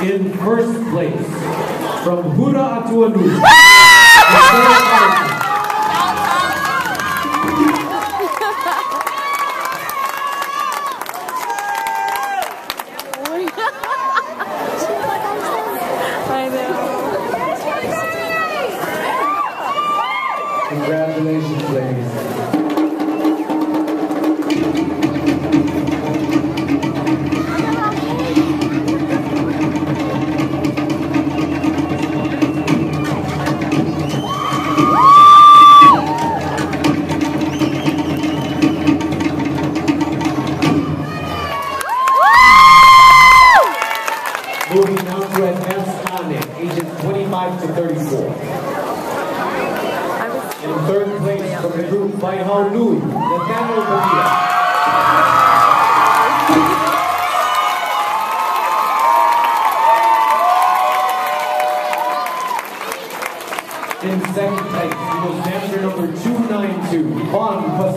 In first place, from Hura Atuanu. I know. Congratulations, ladies. Moving now to advanced Ane, ages 25 to 34. In third place from the group Baihao Nui, Nathaniel Padilla. In second place, he was dancer number 292, Juan Pastor.